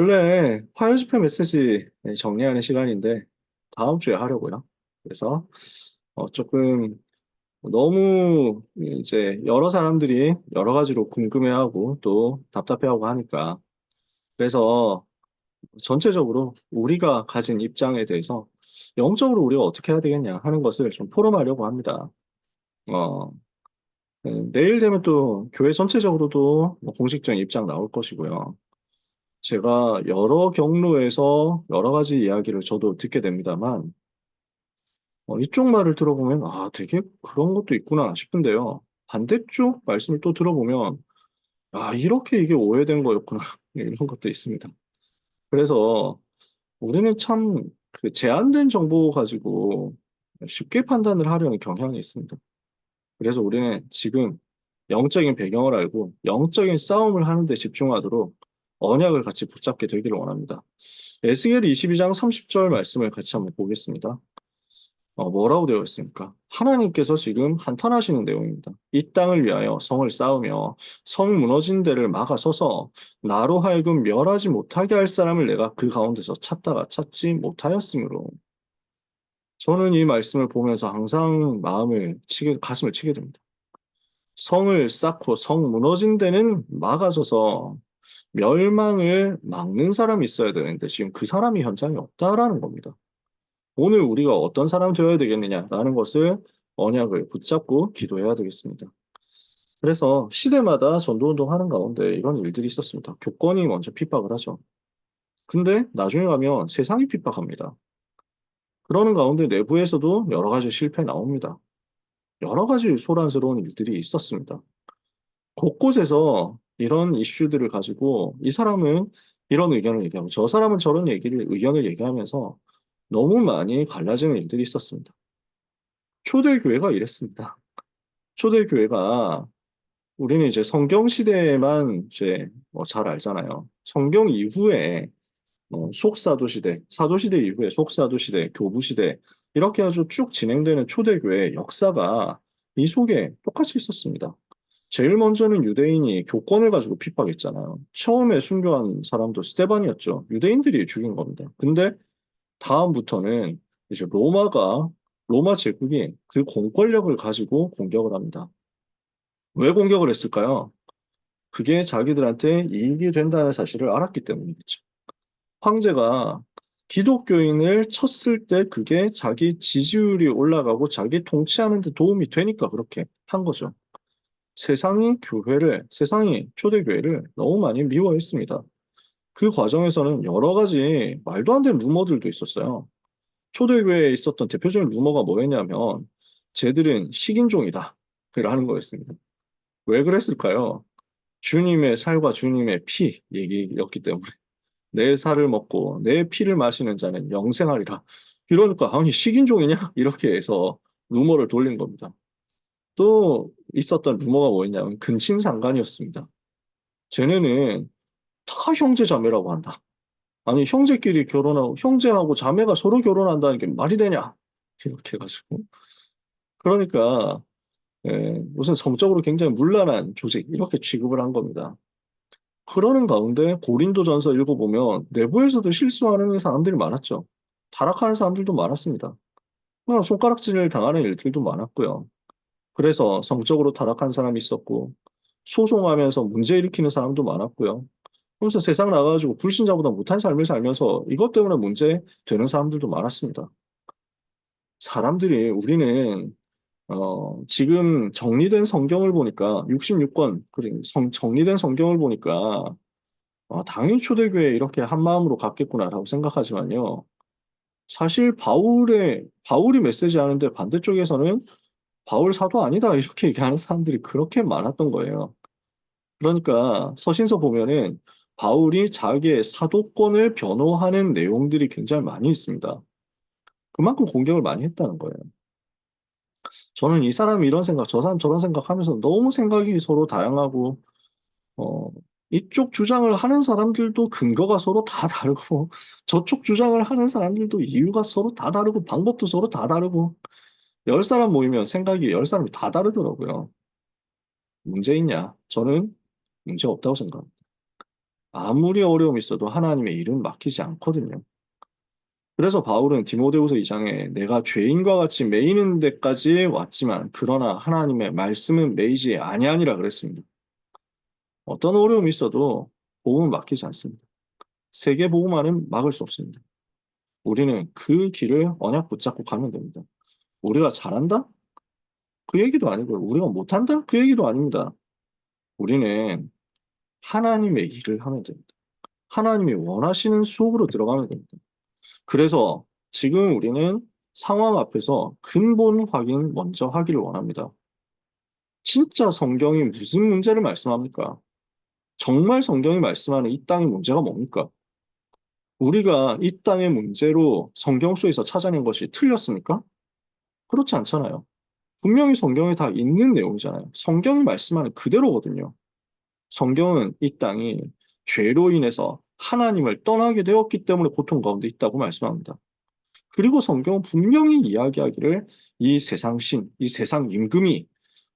원래 화요 집회 메시지 정리하는 시간인데 다음 주에 하려고요. 그래서 조금 너무 이제 여러 사람들이 여러 가지로 궁금해하고 또 답답해하고 하니까 그래서 전체적으로 우리가 가진 입장에 대해서 영적으로 우리가 어떻게 해야 되겠냐 하는 것을 좀 포럼하려고 합니다. 어, 내일 되면 또 교회 전체적으로도 뭐 공식적인 입장 나올 것이고요. 제가 여러 경로에서 여러 가지 이야기를 저도 듣게 됩니다만, 이쪽 말을 들어보면, 아, 되게 그런 것도 있구나 싶은데요. 반대쪽 말씀을 또 들어보면, 아, 이렇게 이게 오해된 거였구나. 이런 것도 있습니다. 그래서 우리는 참 그 제한된 정보 가지고 쉽게 판단을 하려는 경향이 있습니다. 그래서 우리는 지금 영적인 배경을 알고 영적인 싸움을 하는 데 집중하도록 언약을 같이 붙잡게 되기를 원합니다. 에스겔 22장 30절 말씀을 같이 한번 보겠습니다. 뭐라고 되어 있습니까? 하나님께서 지금 한탄하시는 내용입니다. 이 땅을 위하여 성을 쌓으며 성 무너진 데를 막아서서 나로 하여금 멸하지 못하게 할 사람을 내가 그 가운데서 찾다가 찾지 못하였으므로 저는 이 말씀을 보면서 항상 가슴을 치게 됩니다. 성을 쌓고 성 무너진 데는 막아서서 멸망을 막는 사람이 있어야 되는데 지금 그 사람이 현장에 없다라는 겁니다. 오늘 우리가 어떤 사람 되어야 되겠느냐라는 것을 언약을 붙잡고 기도해야 되겠습니다. 그래서 시대마다 전도운동 하는 가운데 이런 일들이 있었습니다. 교권이 먼저 핍박을 하죠. 근데 나중에 가면 세상이 핍박합니다. 그러는 가운데 내부에서도 여러 가지 실패 나옵니다. 여러 가지 소란스러운 일들이 있었습니다. 곳곳에서 이런 이슈들을 가지고 이 사람은 이런 의견을 얘기하고 저 사람은 저런 의견을 얘기하면서 너무 많이 갈라지는 일들이 있었습니다. 초대교회가 이랬습니다. 초대교회가 우리는 이제 성경 시대에만 이제 잘 알잖아요. 성경 이후에 속사도 시대, 사도 시대 이후에 속사도 시대, 교부 시대 이렇게 아주 쭉 진행되는 초대교회 역사가 이 속에 똑같이 있었습니다. 제일 먼저는 유대인이 교권을 가지고 핍박했잖아요. 처음에 순교한 사람도 스테반이었죠. 유대인들이 죽인 겁니다. 근데 다음부터는 이제 로마 제국이 그 공권력을 가지고 공격을 합니다. 왜 공격을 했을까요? 그게 자기들한테 이익이 된다는 사실을 알았기 때문이겠죠. 황제가 기독교인을 쳤을 때 그게 자기 지지율이 올라가고 자기 통치하는 데 도움이 되니까 그렇게 한 거죠. 세상이 초대교회를 너무 많이 미워했습니다. 그 과정에서는 여러 가지 말도 안 되는 루머들도 있었어요. 초대교회에 있었던 대표적인 루머가 뭐였냐면, 쟤들은 식인종이다. 라는 거였습니다. 왜 그랬을까요? 주님의 살과 주님의 피 얘기였기 때문에. 내 살을 먹고 내 피를 마시는 자는 영생하리라. 이러니까, 아니, 식인종이냐? 이렇게 해서 루머를 돌린 겁니다. 또 있었던 루머가 뭐였냐면, 근친상간이었습니다. 쟤네는 다 형제 자매라고 한다. 아니, 형제끼리 결혼하고, 형제하고 자매가 서로 결혼한다는 게 말이 되냐? 이렇게 해가지고. 그러니까, 무슨 성적으로 굉장히 문란한 조직, 이렇게 취급을 한 겁니다. 그러는 가운데 고린도전서 읽어보면 내부에서도 실수하는 사람들이 많았죠. 타락하는 사람들도 많았습니다. 그냥 손가락질을 당하는 일들도 많았고요. 그래서 성적으로 타락한 사람이 있었고, 소송하면서 문제 일으키는 사람도 많았고요. 그래서 세상 나가가지고 불신자보다 못한 삶을 살면서 이것 때문에 문제 되는 사람들도 많았습니다. 우리는 지금 정리된 성경을 보니까 66권, 그래, 정리된 성경을 보니까 당연히 초대교회 이렇게 한 마음으로 갔겠구나라고 생각하지만요. 사실 바울이 메시지하는데 반대쪽에서는 바울 사도 아니다 이렇게 얘기하는 사람들이 그렇게 많았던 거예요. 그러니까 서신서 보면은 바울이 자기의 사도권을 변호하는 내용들이 굉장히 많이 있습니다. 그만큼 공격을 많이 했다는 거예요. 저는 이 사람이 이런 생각, 저 사람 저런 생각 하면서 너무 생각이 서로 다양하고, 어, 이쪽 주장을 하는 사람들도 근거가 서로 다 다르고, 저쪽 주장을 하는 사람들도 이유가 서로 다 다르고, 방법도 서로 다 다르고, 열 사람 모이면 생각이 열 사람이 다 다르더라고요. 문제 있냐? 저는 문제 없다고 생각합니다. 아무리 어려움이 있어도 하나님의 일은 막히지 않거든요. 그래서 바울은 디모데후서 2장에 내가 죄인과 같이 매이는 데까지 왔지만 그러나 하나님의 말씀은 매이지 아니하니라 그랬습니다. 어떤 어려움이 있어도 복음은 막히지 않습니다. 세계 복음화는 막을 수 없습니다. 우리는 그 길을 언약 붙잡고 가면 됩니다. 우리가 잘한다? 그 얘기도 아니고요. 우리가 못한다? 그 얘기도 아닙니다. 우리는 하나님의 일을 하면 됩니다. 하나님이 원하시는 수업으로 들어가면 됩니다. 그래서 지금 우리는 상황 앞에서 근본 확인 먼저 하기를 원합니다. 진짜 성경이 무슨 문제를 말씀합니까? 정말 성경이 말씀하는 이 땅의 문제가 뭡니까? 우리가 이 땅의 문제로 성경 속에서 찾아낸 것이 틀렸습니까? 그렇지 않잖아요. 분명히 성경에 다 있는 내용이잖아요. 성경이 말씀하는 그대로거든요. 성경은 이 땅이 죄로 인해서 하나님을 떠나게 되었기 때문에 고통 가운데 있다고 말씀합니다. 그리고 성경은 분명히 이야기하기를 이 세상 신, 이 세상 임금이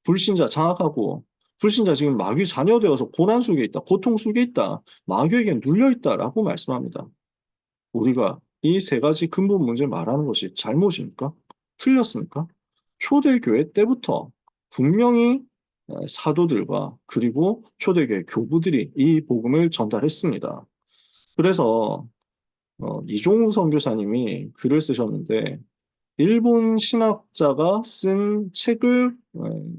불신자 장악하고 불신자 지금 마귀 자녀되어서 고난 속에 있다, 고통 속에 있다, 마귀에게 눌려 있다라고 말씀합니다. 우리가 이 세 가지 근본 문제를 말하는 것이 잘못입니까? 틀렸습니까? 초대교회 때부터 분명히 사도들과 그리고 초대교회 교부들이 이 복음을 전달했습니다. 그래서 이종우 선교사님이 글을 쓰셨는데 일본 신학자가 쓴 책을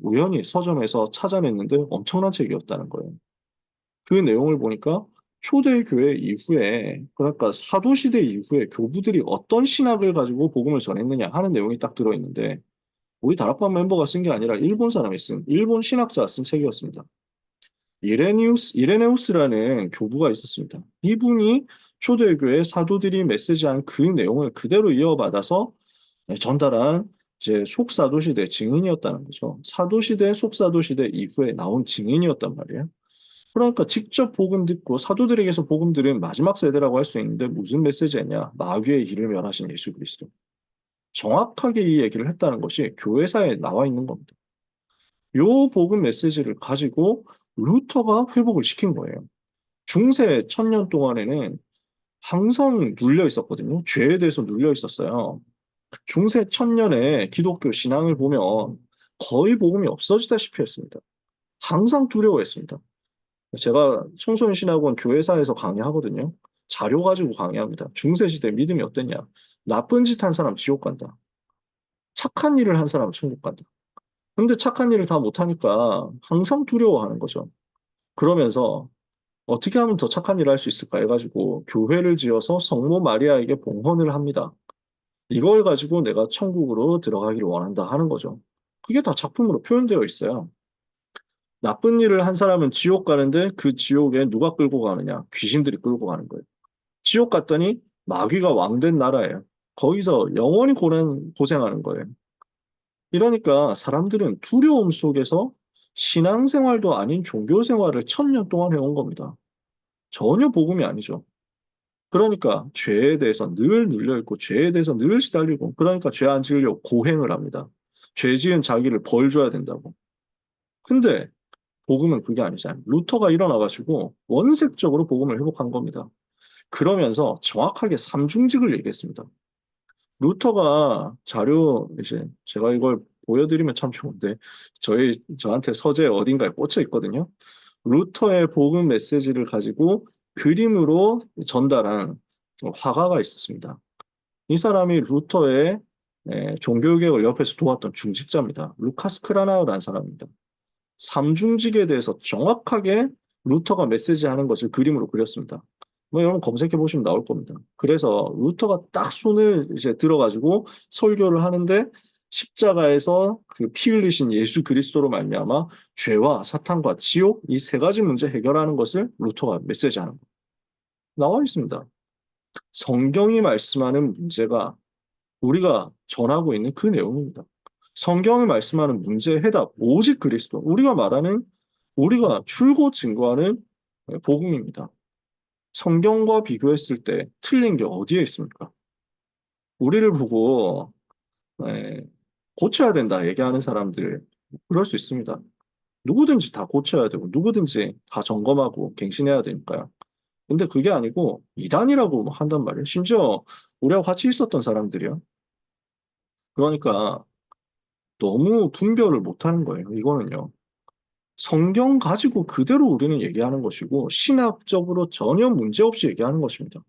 우연히 서점에서 찾아냈는데 엄청난 책이었다는 거예요. 그 내용을 보니까 초대교회 이후에, 그러니까 사도시대 이후에 교부들이 어떤 신학을 가지고 복음을 전했느냐 하는 내용이 딱 들어있는데, 우리 다락방 멤버가 쓴 게 아니라 일본 사람이 쓴, 일본 신학자가 쓴 책이었습니다. 이레네우스라는 교부가 있었습니다. 이분이 초대교회 사도들이 메시지한 그 내용을 그대로 이어받아서 전달한 이제 속사도시대 증인이었다는 거죠. 사도시대, 속사도시대 이후에 나온 증인이었단 말이에요. 그러니까 직접 복음 듣고 사도들에게서 복음 들은 마지막 세대라고 할 수 있는데 무슨 메시지냐? 마귀의 일을 멸하신 예수 그리스도. 정확하게 이 얘기를 했다는 것이 교회사에 나와 있는 겁니다. 요 복음 메시지를 가지고 루터가 회복을 시킨 거예요. 중세 천년 동안에는 항상 눌려 있었거든요. 죄에 대해서 눌려 있었어요. 중세 천년의 기독교 신앙을 보면 거의 복음이 없어지다시피 했습니다. 항상 두려워했습니다. 제가 청소년 신학원 교회사에서 강의하거든요. 자료 가지고 강의합니다. 중세시대 믿음이 어땠냐? 나쁜 짓 한 사람 지옥 간다. 착한 일을 한 사람 천국 간다. 근데 착한 일을 다 못하니까 항상 두려워하는 거죠. 그러면서 어떻게 하면 더 착한 일을 할 수 있을까 해가지고 교회를 지어서 성모 마리아에게 봉헌을 합니다. 이걸 가지고 내가 천국으로 들어가기를 원한다 하는 거죠. 그게 다 작품으로 표현되어 있어요. 나쁜 일을 한 사람은 지옥 가는데 그 지옥에 누가 끌고 가느냐? 귀신들이 끌고 가는 거예요. 지옥 갔더니 마귀가 왕된 나라예요. 거기서 영원히 고생하는 거예요. 이러니까 사람들은 두려움 속에서 신앙생활도 아닌 종교생활을 1000년 동안 해온 겁니다. 전혀 복음이 아니죠. 그러니까 죄에 대해서 늘 눌려있고 죄에 대해서 늘 시달리고 그러니까 죄 안 지으려고 고행을 합니다. 죄 지은 자기를 벌 줘야 된다고. 근데 복음은 그게 아니잖아요. 루터가 일어나가지고 원색적으로 복음을 회복한 겁니다. 그러면서 정확하게 삼중직을 얘기했습니다. 루터가 자료, 이제 제가 이걸 보여드리면 참 좋은데, 저한테 서재 어딘가에 꽂혀 있거든요. 루터의 복음 메시지를 가지고 그림으로 전달한 화가가 있었습니다. 이 사람이 루터의 종교개혁을 옆에서 도왔던 중직자입니다. 루카스 크라나우라는 사람입니다. 삼중직에 대해서 정확하게 루터가 메시지하는 것을 그림으로 그렸습니다. 뭐 여러분 검색해 보시면 나올 겁니다. 그래서 루터가 딱 손을 이제 들어가지고 설교를 하는데 십자가에서 그 피 흘리신 예수 그리스도로 말미암아 죄와 사탄과 지옥 이 세 가지 문제 해결하는 것을 루터가 메시지하는 거 나와 있습니다. 성경이 말씀하는 문제가 우리가 전하고 있는 그 내용입니다. 성경이 말씀하는 문제의 해답, 오직 그리스도. 우리가 출고 증거하는 복음입니다. 성경과 비교했을 때 틀린 게 어디에 있습니까? 우리를 보고 고쳐야 된다 얘기하는 사람들, 그럴 수 있습니다. 누구든지 다 고쳐야 되고, 누구든지 다 점검하고 갱신해야 되니까요. 근데 그게 아니고 이단이라고 한단 말이에요. 심지어 우리하고 같이 있었던 사람들이야. 그러니까 너무 분별을 못하는 거예요. 이거는요. 성경 가지고 그대로 우리는 얘기하는 것이고 신학적으로 전혀 문제없이 얘기하는 것입니다.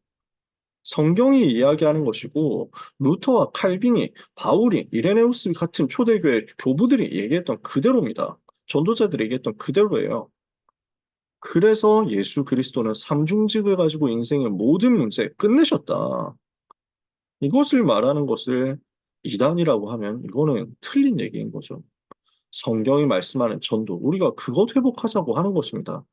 성경이 이야기하는 것이고 루터와 칼빈이 바울이 이레네우스 같은 초대교회 교부들이 얘기했던 그대로입니다. 전도자들이 얘기했던 그대로예요. 그래서 예수 그리스도는 삼중직을 가지고 인생의 모든 문제 끝내셨다. 이것을 말하는 것을 이단이라고 하면 이거는 틀린 얘기인 거죠. 성경이 말씀하는 전도, 우리가 그것 회복하자고 하는 것입니다.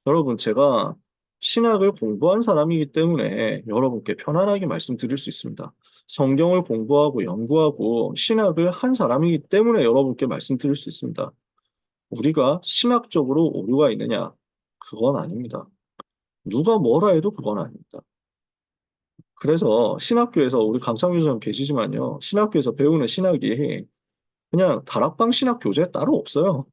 여러분, 제가 신학을 공부한 사람이기 때문에 여러분께 편안하게 말씀드릴 수 있습니다. 성경을 공부하고 연구하고 신학을 한 사람이기 때문에 여러분께 말씀드릴 수 있습니다. 우리가 신학적으로 오류가 있느냐? 그건 아닙니다. 누가 뭐라 해도 그건 아닙니다. 그래서 신학교에서 우리 강창규 선생님 계시지만요. 신학교에서 배우는 신학이 그냥 다락방 신학 교재 따로 없어요.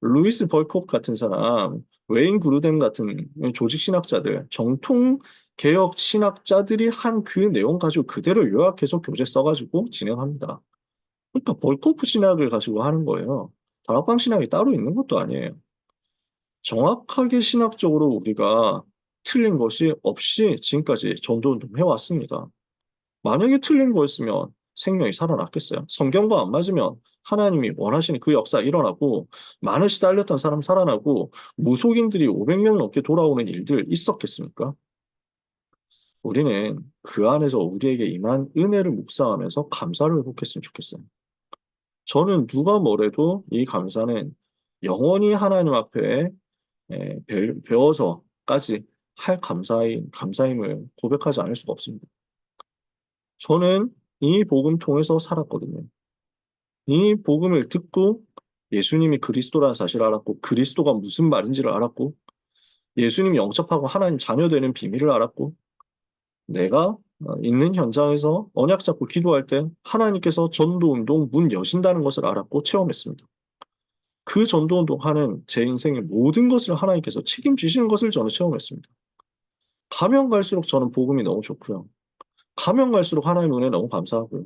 루이스 벌콕 같은 사람, 웨인 그루뎀 같은 조직 신학자들, 정통 개혁 신학자들이 한 그 내용 가지고 그대로 요약해서 교재 써가지고 진행합니다. 그러니까 벌코프 신학을 가지고 하는 거예요. 다락방 신학이 따로 있는 것도 아니에요. 정확하게 신학적으로 우리가 틀린 것이 없이 지금까지 전도운동 해왔습니다. 만약에 틀린 거였으면 생명이 살아났겠어요? 성경과 안 맞으면 하나님이 원하시는 그 역사 일어나고 많은 시달렸던 사람 살아나고 무속인들이 500명 넘게 돌아오는 일들 있었겠습니까? 우리는 그 안에서 우리에게 임한 은혜를 묵상하면서 감사를 회복했으면 좋겠어요. 저는 누가 뭐래도 이 감사는 영원히 하나님 앞에 배워서까지 할 감사임을 고백하지 않을 수가 없습니다. 저는 이 복음 통해서 살았거든요. 이 복음을 듣고 예수님이 그리스도라는 사실을 알았고 그리스도가 무슨 말인지를 알았고 예수님이 영접하고 하나님 자녀 되는 비밀을 알았고 내가 있는 현장에서 언약 잡고 기도할 때 하나님께서 전도운동 문 여신다는 것을 알았고 체험했습니다. 그 전도운동 하는 제 인생의 모든 것을 하나님께서 책임지시는 것을 저는 체험했습니다. 가면 갈수록 저는 복음이 너무 좋고요. 가면 갈수록 하나님 은혜 너무 감사하고요.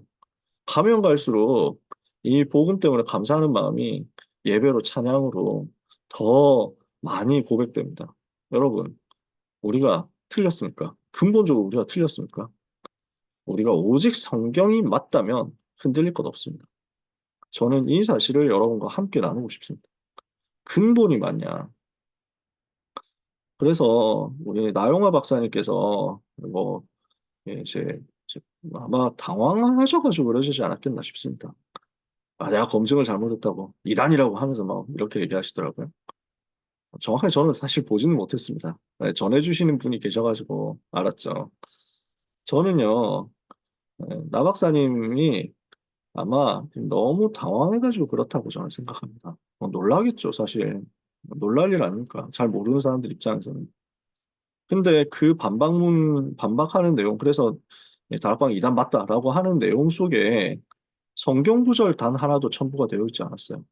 가면 갈수록 이 복음 때문에 감사하는 마음이 예배로 찬양으로 더 많이 고백됩니다. 여러분, 우리가 틀렸습니까? 근본적으로 우리가 틀렸습니까? 우리가 오직 성경이 맞다면 흔들릴 것 없습니다. 저는 이 사실을 여러분과 함께 나누고 싶습니다. 근본이 맞냐? 그래서 우리 나영화 박사님께서 뭐 이제 아마 당황하셔가지고 그러시지 않았겠나 싶습니다. 아, 내가 검증을 잘못했다고 이단이라고 하면서 막 이렇게 얘기하시더라고요. 정확하게 저는 사실 보지는 못했습니다. 네, 전해주시는 분이 계셔가지고 알았죠. 저는요, 나 박사님이 아마 너무 당황해가지고 그렇다고 저는 생각합니다. 놀라겠죠, 사실. 놀랄 일 아닙니까? 잘 모르는 사람들 입장에서는. 근데 그 반박하는 내용, 그래서 다락방 이단 맞다라고 하는 내용 속에 성경 구절 단 하나도 첨부가 되어 있지 않았어요.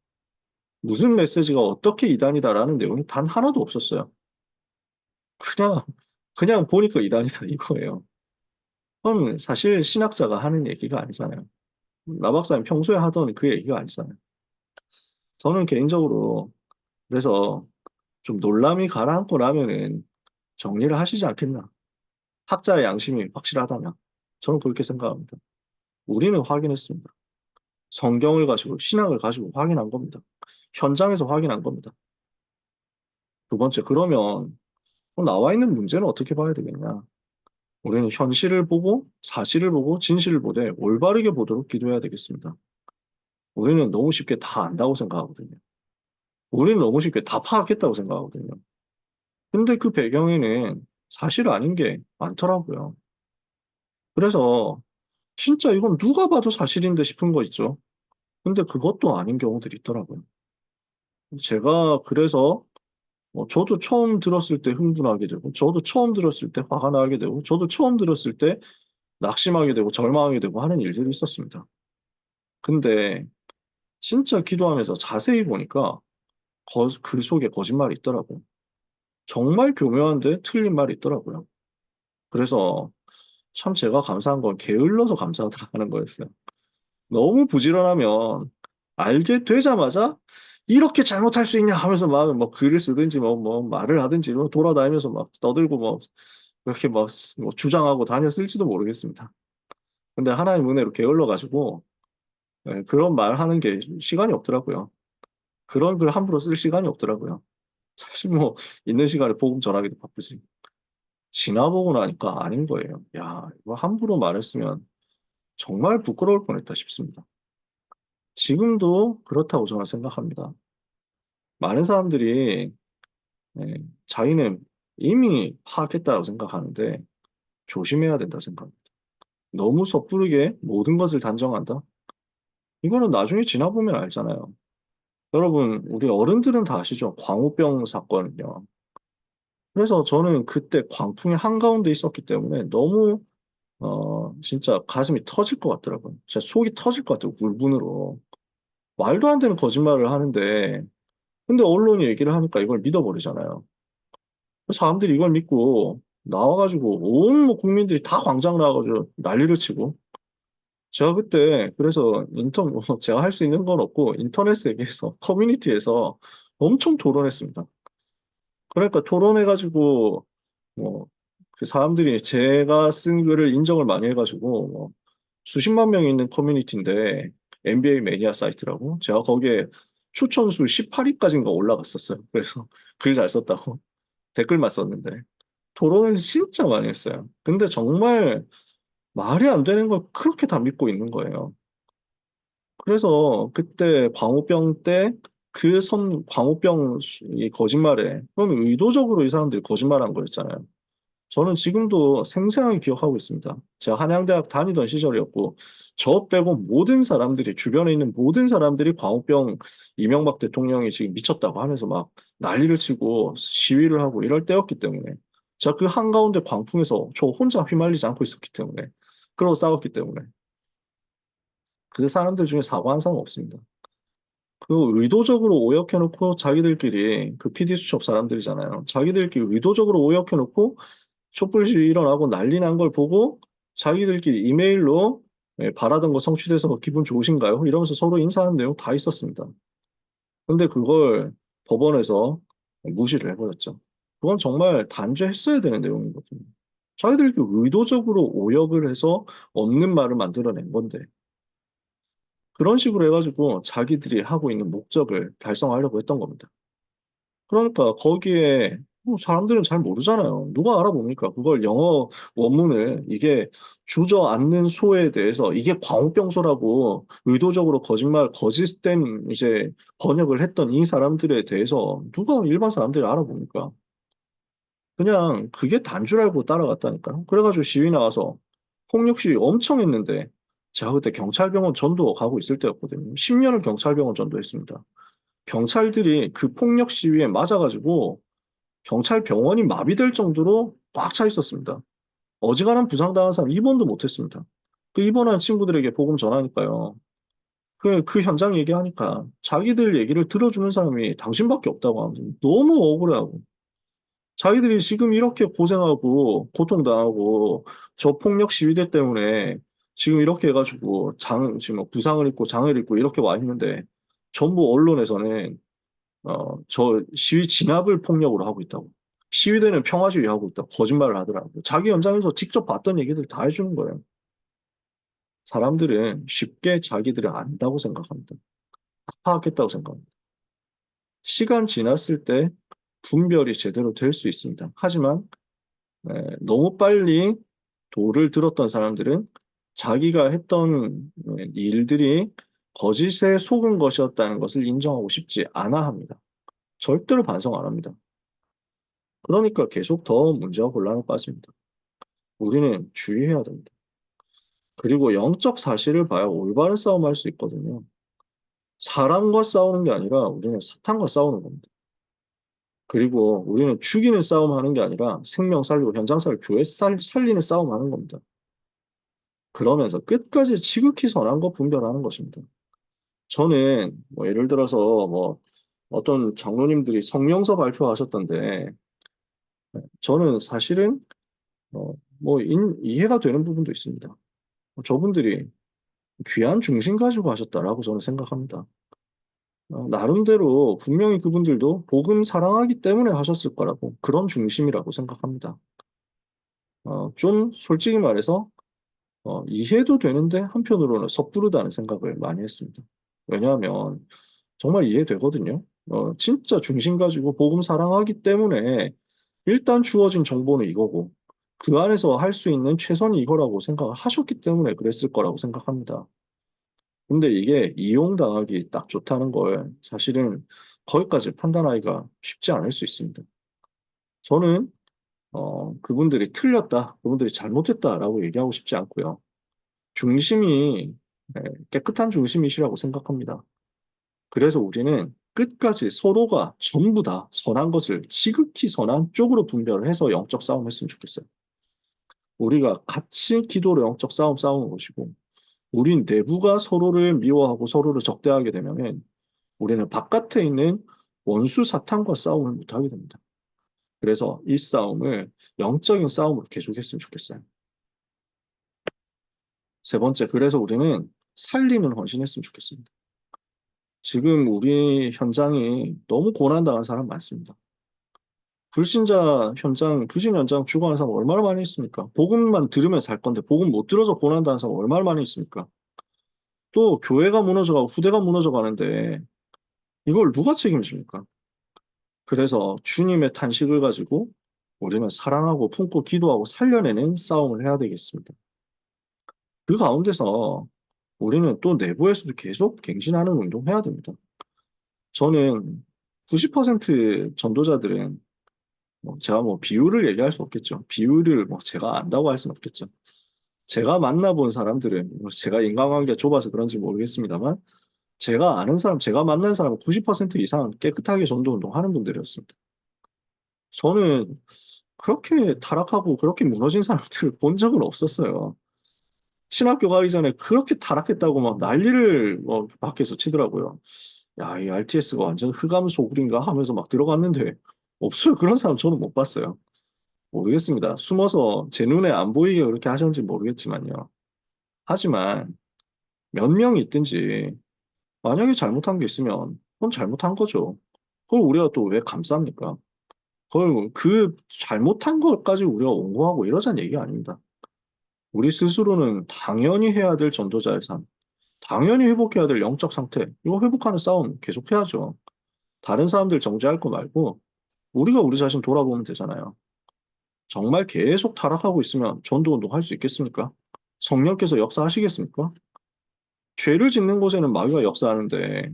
무슨 메시지가 어떻게 이단이다라는 내용이 단 하나도 없었어요. 그냥, 그냥 보니까 이단이다 이거예요. 그건 사실 신학자가 하는 얘기가 아니잖아요. 나 박사님 평소에 하던 그 얘기가 아니잖아요. 저는 개인적으로 그래서 좀 놀람이 가라앉고 나면은 정리를 하시지 않겠나. 학자의 양심이 확실하다면. 저는 그렇게 생각합니다. 우리는 확인했습니다. 성경을 가지고, 신학을 가지고 확인한 겁니다. 현장에서 확인한 겁니다. 두 번째, 그러면 나와 있는 문제는 어떻게 봐야 되겠냐? 우리는 현실을 보고, 사실을 보고, 진실을 보되 올바르게 보도록 기도해야 되겠습니다. 우리는 너무 쉽게 다 안다고 생각하거든요. 우리는 너무 쉽게 다 파악했다고 생각하거든요. 근데 그 배경에는 사실 아닌 게 많더라고요. 그래서 진짜 이건 누가 봐도 사실인데 싶은 거 있죠. 근데 그것도 아닌 경우들이 있더라고요. 제가 그래서 저도 처음 들었을 때 흥분하게 되고, 저도 처음 들었을 때 화가 나게 되고, 저도 처음 들었을 때 낙심하게 되고, 절망하게 되고 하는 일들이 있었습니다. 근데 진짜 기도하면서 자세히 보니까 그 속에 거짓말이 있더라고요. 정말 교묘한데 틀린 말이 있더라고요. 그래서 참 제가 감사한 건 게을러서 감사하다는 거였어요. 너무 부지런하면 알게 되자마자 이렇게 잘못할 수 있냐 하면서 막 뭐 글을 쓰든지 뭐 말을 하든지 뭐 돌아다니면서 막 떠들고 뭐 그렇게 뭐 주장하고 다녔을지도 모르겠습니다. 근데 하나님 은혜로 게을러가지고 그런 말 하는 게 시간이 없더라고요. 그런 글 함부로 쓸 시간이 없더라고요. 사실 뭐 있는 시간에 복음 전하기도 바쁘지. 지나보고 나니까 아닌 거예요. 야, 이거 함부로 말했으면 정말 부끄러울 뻔했다 싶습니다. 지금도 그렇다고 저는 생각합니다. 많은 사람들이 자기는 이미 파악했다고 생각하는데 조심해야 된다고 생각합니다. 너무 섣부르게 모든 것을 단정한다? 이거는 나중에 지나보면 알잖아요. 여러분, 우리 어른들은 다 아시죠? 광우병 사건은요. 그래서 저는 그때 광풍의 한가운데 있었기 때문에 너무 진짜 가슴이 터질 것 같더라고요. 진짜 속이 터질 것 같아요. 울분으로. 말도 안 되는 거짓말을 하는데 근데 언론이 얘기를 하니까 이걸 믿어버리잖아요. 사람들이 이걸 믿고 나와가지고 온 뭐 국민들이 다 광장 나와가지고 난리를 치고 제가 그때 그래서 제가 할 수 있는 건 없고 인터넷 세계에서 커뮤니티에서 엄청 토론했습니다. 그러니까 토론해가지고 뭐 그 사람들이 제가 쓴 글을 인정을 많이 해가지고 뭐 수십만 명이 있는 커뮤니티인데 NBA 매니아 사이트라고 제가 거기에 추천수 18위까지인가 올라갔었어요. 그래서 글 잘 썼다고 댓글만 썼는데 토론을 진짜 많이 했어요. 근데 정말 말이 안 되는 걸 그렇게 다 믿고 있는 거예요. 그래서 그때 광우병 때 광우병 이 거짓말에 그러면 의도적으로 이 사람들이 거짓말한 거였잖아요. 저는 지금도 생생하게 기억하고 있습니다. 제가 한양대학 다니던 시절이었고, 저 빼고 모든 사람들이, 주변에 있는 모든 사람들이 광우병 이명박 대통령이 지금 미쳤다고 하면서 막 난리를 치고 시위를 하고 이럴 때였기 때문에, 제가 그 한가운데 광풍에서 저 혼자 휘말리지 않고 있었기 때문에, 그러고 싸웠기 때문에, 그 사람들 중에 사과한 사람 없습니다. 그 의도적으로 오역해놓고 자기들끼리, 그 PD수첩 사람들이잖아요. 자기들끼리 의도적으로 오역해놓고 촛불 시위 일어나고 난리 난 걸 보고 자기들끼리 이메일로 바라던 거 성취돼서 기분 좋으신가요? 이러면서 서로 인사하는 내용 다 있었습니다. 근데 그걸 법원에서 무시를 해버렸죠. 그건 정말 단죄했어야 되는 내용이거든요. 자기들끼리 의도적으로 오역을 해서 없는 말을 만들어낸 건데 그런 식으로 해가지고 자기들이 하고 있는 목적을 달성하려고 했던 겁니다. 그러니까 거기에 뭐 사람들은 잘 모르잖아요. 누가 알아봅니까? 그걸 영어 원문을 이게 주저앉는 소에 대해서 이게 광우병소라고 의도적으로 거짓된 이제 번역을 했던 이 사람들에 대해서 누가 일반 사람들이 알아봅니까? 그냥 그게 단 줄 알고 따라갔다니까요. 그래가지고 시위 나와서 폭력 시위 엄청 했는데 제가 그때 경찰병원 전도 가고 있을 때였거든요. 10년을 경찰병원 전도했습니다. 경찰들이 그 폭력 시위에 맞아가지고 경찰 병원이 마비될 정도로 꽉 차 있었습니다. 어지간한 부상당한 사람 입원도 못했습니다. 그 입원한 친구들에게 복음 전하니까요. 그 현장 얘기하니까 자기들 얘기를 들어주는 사람이 당신밖에 없다고 하면서 너무 억울해하고 자기들이 지금 이렇게 고생하고 고통당하고 저 폭력 시위대 때문에 지금 이렇게 해가지고 지금 뭐 부상을 입고 장애를 입고 이렇게 와 있는데 전부 언론에서는 저 시위 진압을 폭력으로 하고 있다고. 시위대는 평화주의 하고 있다고 거짓말을 하더라고요. 자기 현장에서 직접 봤던 얘기들 다 해주는 거예요. 사람들은 쉽게 자기들이 안다고 생각합니다. 다 파악했다고 생각합니다. 시간 지났을 때 분별이 제대로 될 수 있습니다. 하지만 너무 빨리 도를 들었던 사람들은 자기가 했던 일들이 거짓에 속은 것이었다는 것을 인정하고 싶지 않아 합니다. 절대로 반성 안 합니다. 그러니까 계속 더 문제와 혼란에 빠집니다. 우리는 주의해야 됩니다. 그리고 영적 사실을 봐야 올바른 싸움을 할 수 있거든요. 사람과 싸우는 게 아니라 우리는 사탄과 싸우는 겁니다. 그리고 우리는 죽이는 싸움 하는 게 아니라 생명 살리고 현장 살리고 교회 살리는 싸움 하는 겁니다. 그러면서 끝까지 지극히 선한 거 분별하는 것입니다. 저는 뭐 예를 들어서 뭐 어떤 장로님들이 성령서 발표하셨던데 저는 사실은 뭐 이해가 되는 부분도 있습니다. 저분들이 귀한 중심 가지고 하셨다라고 저는 생각합니다. 나름대로 분명히 그분들도 복음 사랑하기 때문에 하셨을 거라고 그런 중심이라고 생각합니다. 좀 솔직히 말해서 이해도 되는데 한편으로는 섣부르다는 생각을 많이 했습니다. 왜냐하면 정말 이해되거든요. 진짜 중심 가지고 복음 사랑하기 때문에 일단 주어진 정보는 이거고 그 안에서 할 수 있는 최선이 이거라고 생각을 하셨기 때문에 그랬을 거라고 생각합니다. 근데 이게 이용당하기 딱 좋다는 걸 사실은 거기까지 판단하기가 쉽지 않을 수 있습니다. 저는 그분들이 틀렸다, 그분들이 잘못했다라고 얘기하고 싶지 않고요. 중심이 깨끗한 중심이시라고 생각합니다. 그래서 우리는 끝까지 서로가 전부 다 선한 것을 지극히 선한 쪽으로 분별을 해서 영적 싸움을 했으면 좋겠어요. 우리가 같이 기도로 영적 싸움 싸우는 것이고, 우린 내부가 서로를 미워하고 서로를 적대하게 되면은 우리는 바깥에 있는 원수 사탄과 싸움을 못하게 됩니다. 그래서 이 싸움을 영적인 싸움으로 계속했으면 좋겠어요. 세 번째, 그래서 우리는 살리는 헌신했으면 좋겠습니다. 지금 우리 현장이 너무 고난당한 사람 많습니다. 불신자 현장, 부신 현장 죽어가는 사람 얼마나 많이 있습니까? 복음만 들으면 살 건데 복음 못 들어서 고난당한 사람 얼마나 많이 있습니까? 또 교회가 무너져가고 후대가 무너져가는데 이걸 누가 책임집니까? 그래서 주님의 탄식을 가지고 우리는 사랑하고 품고 기도하고 살려내는 싸움을 해야 되겠습니다. 그 가운데서 우리는 또 내부에서도 계속 갱신하는 운동해야 됩니다. 저는 90% 전도자들은 제가 뭐 비율을 얘기할 수 없겠죠. 비율을 뭐 제가 안다고 할 수는 없겠죠. 제가 만나본 사람들은 뭐 제가 인간관계가 좁아서 그런지 모르겠습니다만 제가 아는 사람, 제가 만난 사람은 90% 이상 깨끗하게 전도 운동하는 분들이었습니다. 저는 그렇게 타락하고 그렇게 무너진 사람들을 본 적은 없었어요. 신학교 가기 전에 그렇게 타락했다고 막 난리를 밖에서 치더라고요. 야, 이 RTS가 완전 흑암소굴인가 하면서 막 들어갔는데 없어요. 그런 사람 저는 못 봤어요. 모르겠습니다. 숨어서 제 눈에 안 보이게 그렇게 하셨는지 모르겠지만요. 하지만 몇 명이 있든지 만약에 잘못한 게 있으면 그건 잘못한 거죠. 그걸 우리가 또 왜 감쌉니까? 그걸 그 잘못한 것까지 우리가 옹호하고 이러자는 얘기가 아닙니다. 우리 스스로는 당연히 해야 될 전도자의 삶, 당연히 회복해야 될 영적 상태, 이거 회복하는 싸움 계속해야죠. 다른 사람들 정죄할 거 말고 우리가 우리 자신 돌아보면 되잖아요. 정말 계속 타락하고 있으면 전도운동 할 수 있겠습니까? 성령께서 역사하시겠습니까? 죄를 짓는 곳에는 마귀가 역사하는데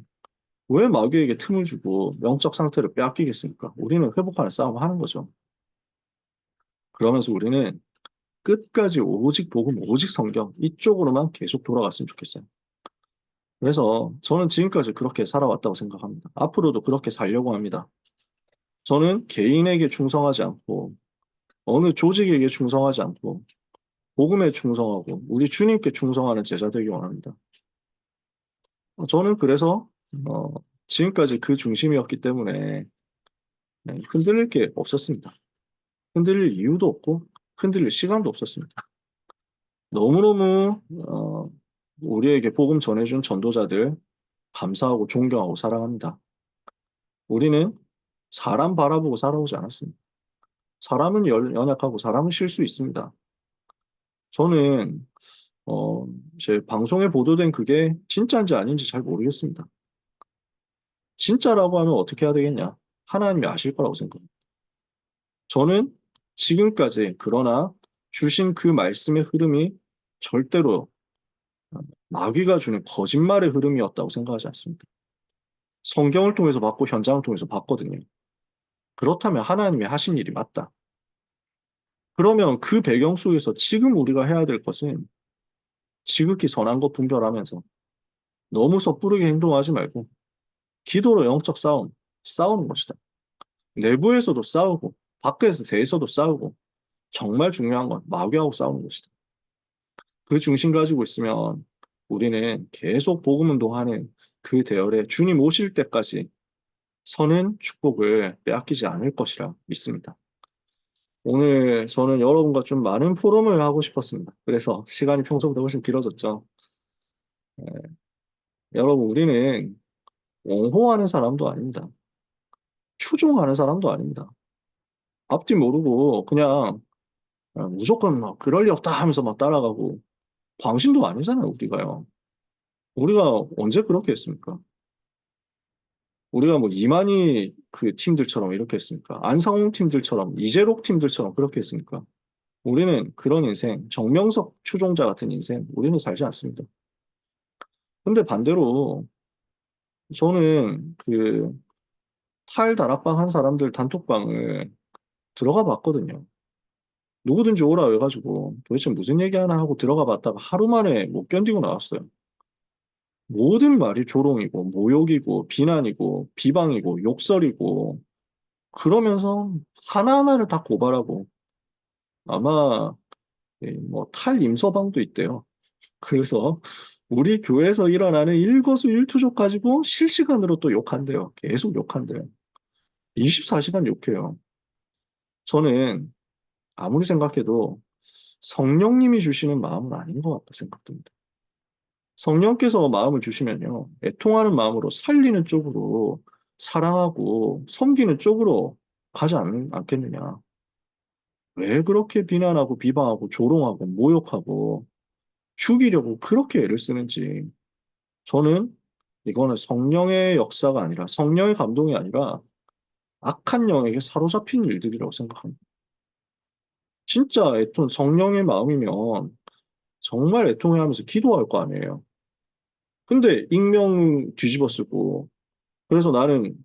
왜 마귀에게 틈을 주고 영적 상태를 빼앗기겠습니까? 우리는 회복하는 싸움을 하는 거죠. 그러면서 우리는 끝까지 오직 복음, 오직 성경 이쪽으로만 계속 돌아갔으면 좋겠어요. 그래서 저는 지금까지 그렇게 살아왔다고 생각합니다. 앞으로도 그렇게 살려고 합니다. 저는 개인에게 충성하지 않고 어느 조직에게 충성하지 않고 복음에 충성하고 우리 주님께 충성하는 제자 되기 원합니다. 저는 그래서 어, 지금까지 그 중심이었기 때문에 흔들릴 게 없었습니다. 흔들릴 이유도 없고 흔들릴 시간도 없었습니다. 너무너무 우리에게 복음 전해준 전도자들 감사하고 존경하고 사랑합니다. 우리는 사람 바라보고 살아오지 않았습니다. 사람은 연약하고 사람은 실수 있습니다. 저는 어, 제 방송에 보도된 그게 진짜인지 아닌지 잘 모르겠습니다. 진짜라고 하면 어떻게 해야 되겠냐? 하나님이 아실 거라고 생각합니다. 저는 지금까지 그러나 주신 그 말씀의 흐름이 절대로 마귀가 주는 거짓말의 흐름이었다고 생각하지 않습니다. 성경을 통해서 봤고 현장을 통해서 봤거든요. 그렇다면 하나님이 하신 일이 맞다. 그러면 그 배경 속에서 지금 우리가 해야 될 것은 지극히 선한 것 분별하면서 너무 섣부르게 행동하지 말고 기도로 영적 싸움, 싸우는 것이다. 내부에서도 싸우고 밖에서 대해서도 싸우고 정말 중요한 건 마귀하고 싸우는 것이다. 그 중심 가지고 있으면 우리는 계속 복음 운동하는 그 대열에 주님 오실 때까지 선은 축복을 빼앗기지 않을 것이라 믿습니다. 오늘 저는 여러분과 좀 많은 포럼을 하고 싶었습니다. 그래서 시간이 평소보다 훨씬 길어졌죠. 여러분, 우리는 옹호하는 사람도 아닙니다. 추종하는 사람도 아닙니다. 앞뒤 모르고 그냥 무조건 막 그럴 리 없다 하면서 막 따라가고 광신도 아니잖아요, 우리가요. 우리가 언제 그렇게 했습니까? 우리가 뭐 이만희 그 팀들처럼 이렇게 했습니까? 안상홍 팀들처럼, 이재록 팀들처럼 그렇게 했습니까? 우리는 그런 인생, 정명석 추종자 같은 인생, 우리는 살지 않습니다. 근데 반대로 저는 그 탈다락방 한 사람들 단톡방을 들어가 봤거든요. 누구든지 오라 해가지고 도대체 무슨 얘기 하나 하고 들어가 봤다가 하루 만에 못 견디고 나왔어요. 모든 말이 조롱이고 모욕이고 비난이고 비방이고 욕설이고 그러면서 하나하나를 다 고발하고 아마 뭐 탈임서방도 있대요. 그래서 우리 교회에서 일어나는 일거수일투족 가지고 실시간으로 또 욕한대요. 계속 욕한대요. 24시간 욕해요. 저는 아무리 생각해도 성령님이 주시는 마음은 아닌 것 같다 생각됩니다. 성령께서 마음을 주시면요. 애통하는 마음으로 살리는 쪽으로 사랑하고 섬기는 쪽으로 가지 않겠느냐. 왜 그렇게 비난하고 비방하고 조롱하고 모욕하고 죽이려고 그렇게 애를 쓰는지 저는 이거는 성령의 역사가 아니라 성령의 감동이 아니라 악한 영에게 사로잡힌 일들이라고 생각합니다. 진짜 성령의 마음이면 정말 애통해하면서 기도할 거 아니에요. 근데 익명 뒤집어 쓰고 그래서 나는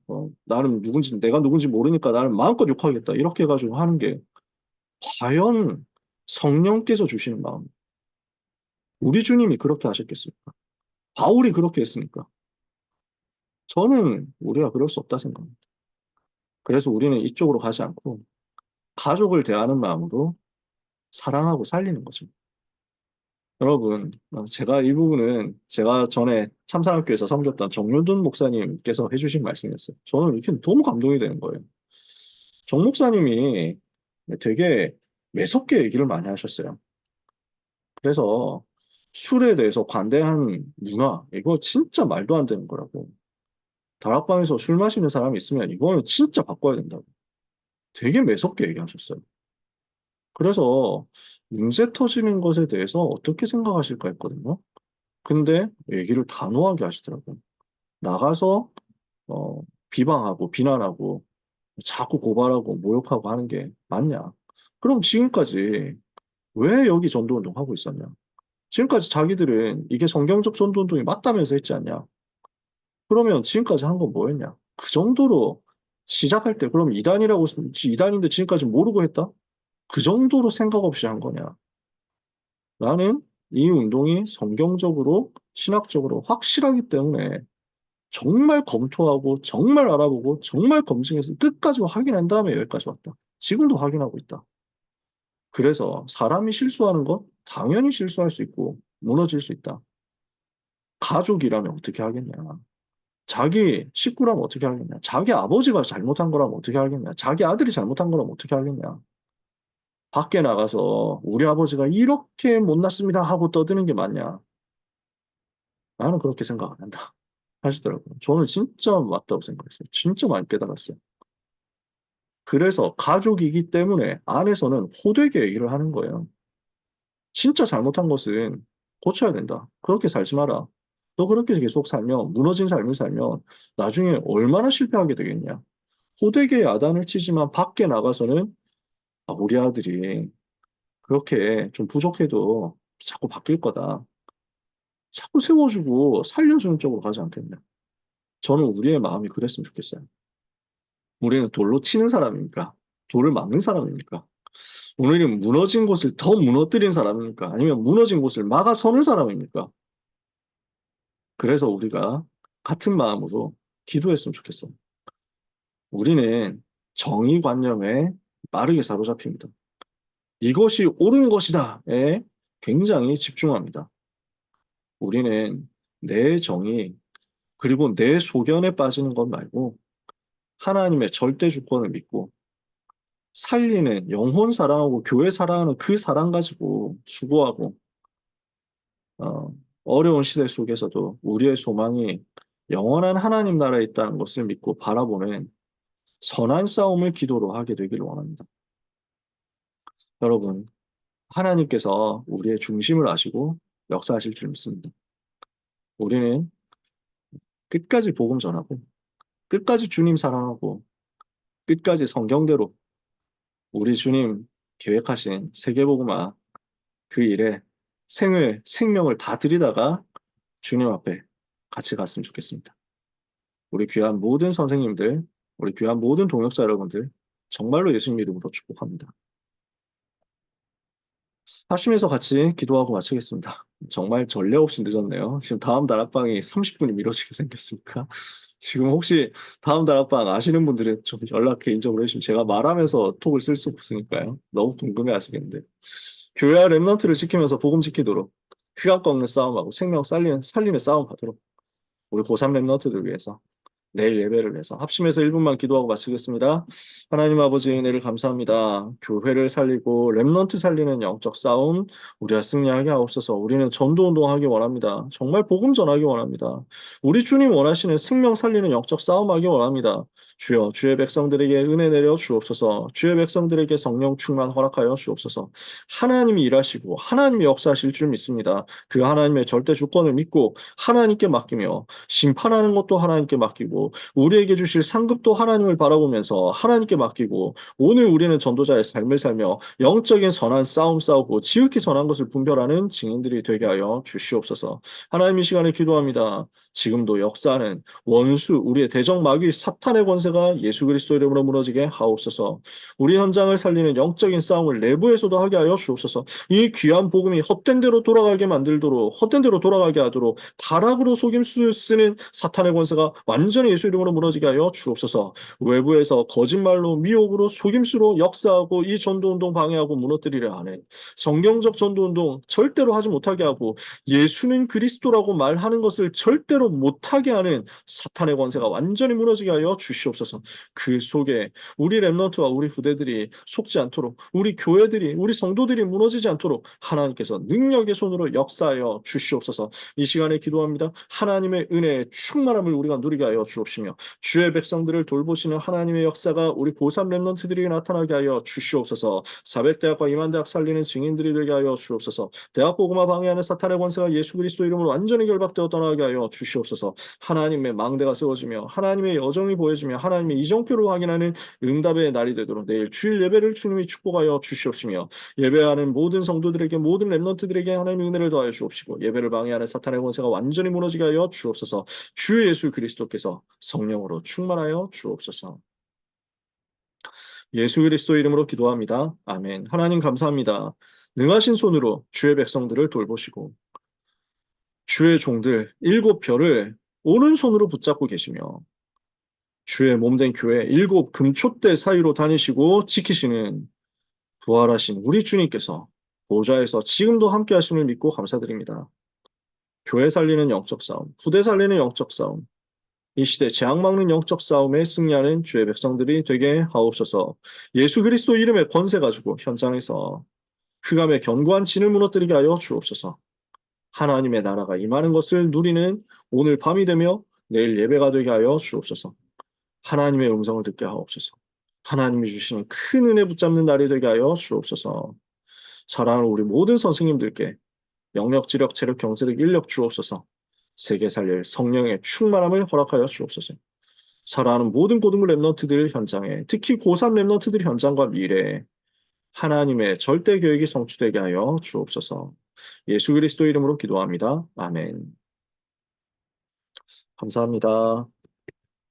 누군지 내가 누군지 모르니까 나는 마음껏 욕하겠다 이렇게 해가지고 하는 게 과연 성령께서 주시는 마음 우리 주님이 그렇게 하셨겠습니까? 바울이 그렇게 했습니까? 저는 우리가 그럴 수 없다 생각합니다. 그래서 우리는 이쪽으로 가지 않고 가족을 대하는 마음으로 사랑하고 살리는 거죠. 여러분, 제가 이 부분은 제가 전에 참사학교에서 섬겼던 정윤돈 목사님께서 해주신 말씀이었어요. 저는 이렇게 너무 감동이 되는 거예요. 정 목사님이 되게 매섭게 얘기를 많이 하셨어요. 그래서 술에 대해서 관대한 문화, 이거 진짜 말도 안 되는 거라고. 다락방에서 술 마시는 사람이 있으면 이거는 진짜 바꿔야 된다고. 되게 매섭게 얘기하셨어요. 그래서 문제 터지는 것에 대해서 어떻게 생각하실까 했거든요. 근데 얘기를 단호하게 하시더라고요. 나가서 비방하고 비난하고 자꾸 고발하고 모욕하고 하는 게 맞냐? 그럼 지금까지 왜 여기 전도운동 하고 있었냐? 지금까지 자기들은 이게 성경적 전도운동이 맞다면서 했지 않냐? 그러면 지금까지 한 건 뭐였냐? 그 정도로 시작할 때 그럼 이단이라고 이단인데 지금까지 모르고 했다? 그 정도로 생각 없이 한 거냐? 나는 이 운동이 성경적으로 신학적으로 확실하기 때문에 정말 검토하고 정말 알아보고 정말 검증해서 끝까지 확인한 다음에 여기까지 왔다. 지금도 확인하고 있다. 그래서 사람이 실수하는 건 당연히 실수할 수 있고 무너질 수 있다. 가족이라면 어떻게 하겠냐. 자기 식구라면 어떻게 하겠냐. 자기 아버지가 잘못한 거라면 어떻게 하겠냐. 자기 아들이 잘못한 거라면 어떻게 하겠냐. 밖에 나가서 우리 아버지가 이렇게 못났습니다 하고 떠드는 게 맞냐. 나는 그렇게 생각 안 한다. 하시더라고요. 저는 진짜 맞다고 생각했어요. 진짜 많이 깨달았어요. 그래서 가족이기 때문에 안에서는 호되게 얘기를 하는 거예요. 진짜 잘못한 것은 고쳐야 된다. 그렇게 살지 마라. 너 그렇게 계속 살면, 무너진 삶을 살면 나중에 얼마나 실패하게 되겠냐. 호되게 야단을 치지만 밖에 나가서는 우리 아들이 그렇게 좀 부족해도 자꾸 바뀔 거다. 자꾸 세워주고 살려주는 쪽으로 가지 않겠냐. 저는 우리의 마음이 그랬으면 좋겠어요. 우리는 돌로 치는 사람입니까? 돌을 막는 사람입니까? 우리는 무너진 곳을 더 무너뜨린 사람입니까? 아니면 무너진 곳을 막아서는 사람입니까? 그래서 우리가 같은 마음으로 기도했으면 좋겠어. 우리는 정의관념에 빠르게 사로잡힙니다. 이것이 옳은 것이다에 굉장히 집중합니다. 우리는 내 정의, 그리고 내 소견에 빠지는 것 말고 하나님의 절대 주권을 믿고 살리는 영혼 사랑하고 교회 사랑하는 그 사랑 가지고 수고하고 어, 어려운 시대 속에서도 우리의 소망이 영원한 하나님 나라에 있다는 것을 믿고 바라보는 선한 싸움을 기도로 하게 되기를 원합니다. 여러분, 하나님께서 우리의 중심을 아시고 역사하실 줄 믿습니다. 우리는 끝까지 복음 전하고 끝까지 주님 사랑하고 끝까지 성경대로 우리 주님 계획하신 세계복음화 그 일에 생명을 다 드리다가 주님 앞에 같이 갔으면 좋겠습니다. 우리 귀한 모든 선생님들, 우리 귀한 모든 동역자 여러분들, 정말로 예수님 이름으로 축복합니다. 합심해서 같이 기도하고 마치겠습니다. 정말 전례 없이 늦었네요. 지금 다음 다락방이 30분이 미뤄지게 생겼습니까? 지금 혹시 다음 다락방 아시는 분들은 좀 연락 개인적으로 해주시면 제가 말하면서 톡을 쓸 수 없으니까요. 너무 궁금해 하시겠는데. 교회와 랩런트를 지키면서 복음 지키도록 휘감 꺾는 싸움하고 생명 살리는 싸움 하도록 우리 고3 랩런트들 위해서 내일 예배를 위해서 합심해서 1분만 기도하고 마치겠습니다. 하나님 아버지 은혜를 감사합니다. 교회를 살리고 렘넌트 살리는 영적 싸움 우리가 승리하게 하옵소서. 우리는 전도 운동하기 원합니다. 정말 복음 전하기 원합니다. 우리 주님 원하시는 생명 살리는 영적 싸움하기 원합니다. 주여 주의 백성들에게 은혜 내려 주옵소서. 주의 백성들에게 성령 충만 허락하여 주옵소서. 하나님이 일하시고 하나님이 역사하실 줄 믿습니다. 그 하나님의 절대 주권을 믿고 하나님께 맡기며 심판하는 것도 하나님께 맡기고 우리에게 주실 상급도 하나님을 바라보면서 하나님께 맡기고 오늘 우리는 전도자의 삶을 살며 영적인 선한 싸움 싸우고 지극히 선한 것을 분별하는 증인들이 되게 하여 주시옵소서. 하나님 이 시간에 기도합니다. 지금도 역사하는 원수 우리의 대적 마귀 사탄의 권세가 예수 그리스도 이름으로 무너지게 하옵소서. 우리 현장을 살리는 영적인 싸움을 내부에서도 하게 하여 주옵소서. 이 귀한 복음이 헛된 대로 돌아가게 만들도록 헛된 대로 돌아가게 하도록 타락으로 속임수 쓰는 사탄의 권세가 완전히 예수 이름으로 무너지게 하여 주옵소서. 외부에서 거짓말로 미혹으로 속임수로 역사하고 이 전도운동 방해하고 무너뜨리려 하는 성경적 전도운동 절대로 하지 못하게 하고 예수는 그리스도라고 말하는 것을 절대로 못하게 하는 사탄의 권세가 완전히 무너지게 하여 주시옵소서. 그 속에 우리 랩런트와 우리 후대들이 속지 않도록 우리 교회들이 우리 성도들이 무너지지 않도록 하나님께서 능력의 손으로 역사하여 주시옵소서. 이 시간에 기도합니다. 하나님의 은혜의 충만함을 우리가 누리게 하여 주옵시며 주의 백성들을 돌보시는 하나님의 역사가 우리 고3 랩런트들에게 나타나게 하여 주시옵소서. 사백대학과 임한대학 살리는 증인들이 되게 하여 주옵소서. 대학복음화 방해하는 사탄의 권세가 예수 그리스도 이름으로 완전히 결박되어 떠나게 하여 주시옵소서. 하나님의 망대가 세워지며 하나님의 여정이 보여지며 하나님의 이정표를 확인하는 응답의 날이 되도록 내일 주일 예배를 주님이 축복하여 주시옵시며 예배하는 모든 성도들에게 모든 랩런트들에게 하나님의 은혜를 더하여 주옵시고 예배를 방해하는 사탄의 권세가 완전히 무너지게 하여 주옵소서. 주 예수 그리스도께서 성령으로 충만하여 주옵소서. 예수 그리스도 이름으로 기도합니다. 아멘. 하나님 감사합니다. 능하신 손으로 주의 백성들을 돌보시고 주의 종들 일곱 별을 오른손으로 붙잡고 계시며 주의 몸된 교회 일곱 금촛대 사이로 다니시고 지키시는 부활하신 우리 주님께서 보좌에서 지금도 함께 하심을 믿고 감사드립니다. 교회 살리는 영적 싸움, 후대 살리는 영적 싸움, 이 시대 재앙 막는 영적 싸움에 승리하는 주의 백성들이 되게 하옵소서. 예수 그리스도 이름의 권세 가지고 현장에서 흑암의 견고한 진을 무너뜨리게 하여 주옵소서. 하나님의 나라가 임하는 것을 누리는 오늘 밤이 되며 내일 예배가 되게 하여 주옵소서. 하나님의 음성을 듣게 하옵소서. 하나님이 주시는 큰 은혜 붙잡는 날이 되게 하여 주옵소서. 사랑하는 우리 모든 선생님들께 영력, 지력, 체력, 경제력, 인력 주옵소서. 세계 살릴 성령의 충만함을 허락하여 주옵소서. 사랑하는 모든 고등부 랩런트들 현장에 특히 고3 랩런트들 현장과 미래에 하나님의 절대 계획이 성취되게 하여 주옵소서. 예수 그리스도 이름으로 기도합니다. 아멘. 감사합니다.